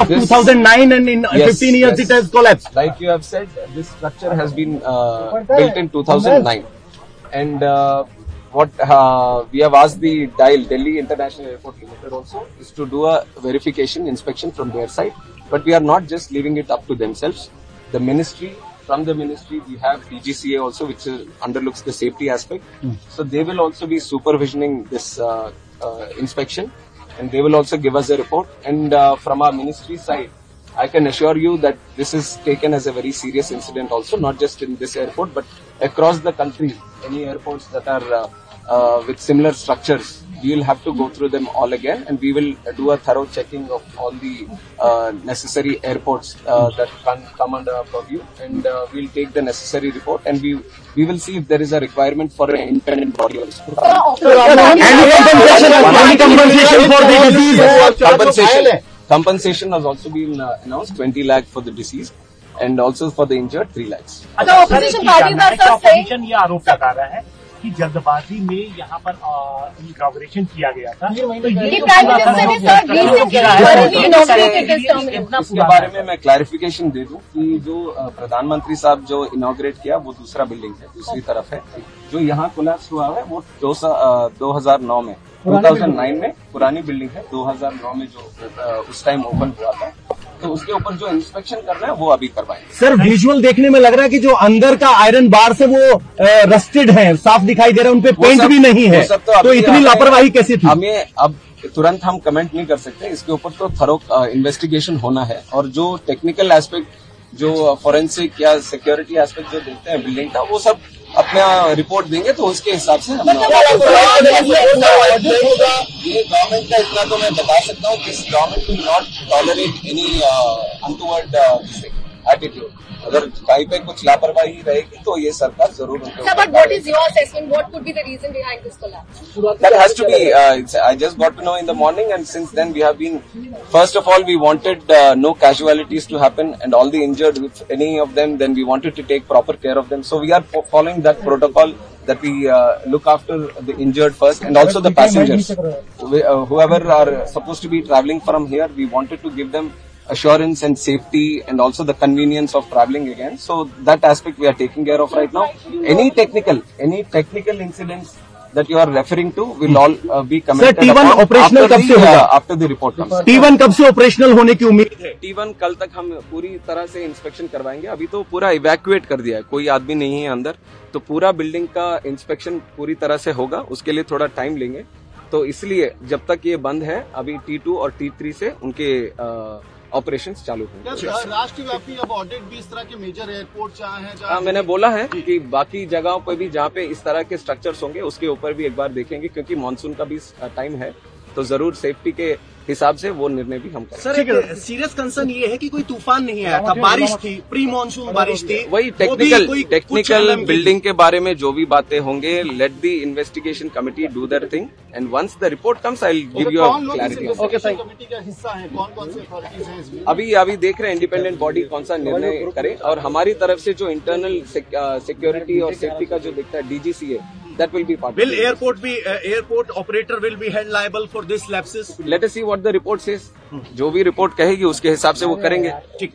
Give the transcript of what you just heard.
2009 and in 15 years it has collapsed. Like you have said, this structure has been built in 2009, and what we have asked the Delhi International Airport Limited also is to do a verification inspection from their side. But we are not just leaving it up to themselves. The ministry, from the ministry, we have DGCA also, which underlooks the safety aspect. So they will also be supervisioning this inspection, and they will also give us a report. And from our ministry side, I can assure you that this is taken as a very serious incident also, not just in this airport, but across the country. Any airports that are with similar structures, we will have to go through them all again, and we will do a thorough checking of all the necessary airports that can come under our purview, and we'll take the necessary report, and we will see if there is a requirement for an independent body also. Compensation has also been announced, 20 lakh for the deceased, and also for the injured 3 lakhs. Opposition ये आरोप लगा रहा है कि जल्दबाजी में यहाँ पर इनॉग्रेशन किया गया था। इसके बारे में मैं क्लैरिफिकेशन दे दूं कि जो प्रधानमंत्री साहब जो इनॉग्रेट किया वो दूसरा बिल्डिंग है, दूसरी तरफ है। जो यहाँ कोलैप्स हुआ है वो 2009 में 2009 में पुरानी बिल्डिंग है, 2009 में जो उस टाइम ओपन हुआ था, तो उसके ऊपर जो इंस्पेक्शन करना है वो अभी करवाएंगे। सर, विजुअल देखने में लग रहा है कि जो अंदर का आयरन बार से वो रस्टेड है, साफ दिखाई दे रहा है, उनपे पेंट भी नहीं है, तो इतनी लापरवाही कैसी थी? हमें अब तुरंत हम कमेंट नहीं कर सकते, इसके ऊपर तो थरो इन्वेस्टिगेशन होना है, और जो टेक्निकल एस्पेक्ट, जो फोरेंसिक या सिक्योरिटी एस्पेक्ट जो देखते हैं बिल्डिंग का, वो सब अपना रिपोर्ट देंगे, तो उसके हिसाब से ये गवर्नमेंट का इतना तो मैं बता सकता हूँ कि government will not tolerate any untoward attitude. अगर कहीं पे कुछ लापरवाही रहेगी तो ये सरकार जरूर उनको। But what is your assessment? What could be the reason behind this collapse? That has to be. I just got to know in the morning, and since then we have been. First of all, we wanted no casualties to happen, and all the injured, if any of them, then we wanted to take proper care of them. So we are following that protocol that we look after the injured first, and also the passengers. Whoever are supposed to be traveling from here, we wanted to give them assurance and safety, and also the convenience of traveling again. So that aspect we are taking care of right now. Any technical incidents that you are referring to will all be commented T1 operational कब से होगा? After the report comes. T1 कब से operational होने की उम्मीद है? T1 कल तक हम पूरी तरह से इंस्पेक्शन करवाएंगे। अभी तो पूरा इवैक्यूएट कर दिया है, कोई आदमी नहीं है अंदर, तो पूरा बिल्डिंग का इंस्पेक्शन पूरी तरह से होगा। उसके लिए थोड़ा टाइम लेंगे, तो इसलिए जब तक ये बंद है, अभी T2 और T3 से उनके ऑपरेशंस चालू होंगे। राष्ट्रव्यापी अब ऑडिट भी इस तरह के मेजर एयरपोर्ट जहाँ मैंने बोला है कि बाकी जगहों पर भी जहाँ पे इस तरह के स्ट्रक्चर्स होंगे उसके ऊपर भी एक बार देखेंगे, क्योंकि मानसून का भी टाइम है, तो जरूर सेफ्टी के हिसाब से वो निर्णय भी हम करेंगे। सर, एक सीरियस कंसर्न ये है कि कोई तूफान नहीं आया था, बारिश थी, प्री मानसून बारिश थी। वही टेक्निकल बिल्डिंग के बारे में जो भी बातें होंगे, let the investigation committee do their thing, and once the report comes I will give you a clarity. Committee का हिस्सा है, कौन से अथॉरिटीज हैं इसमें? अभी देख रहे हैं इंडिपेंडेंट बॉडी कौन सा निर्णय करे, और हमारी तरफ से जो इंटरनल सिक्योरिटी और सेफ्टी का जो दिखता है DGCA, that will be part. Will airport operator will be held liable for this lapses? Let us see what the report says. जो भी रिपोर्ट कहेगी उसके हिसाब से वो करेंगे। ठीक,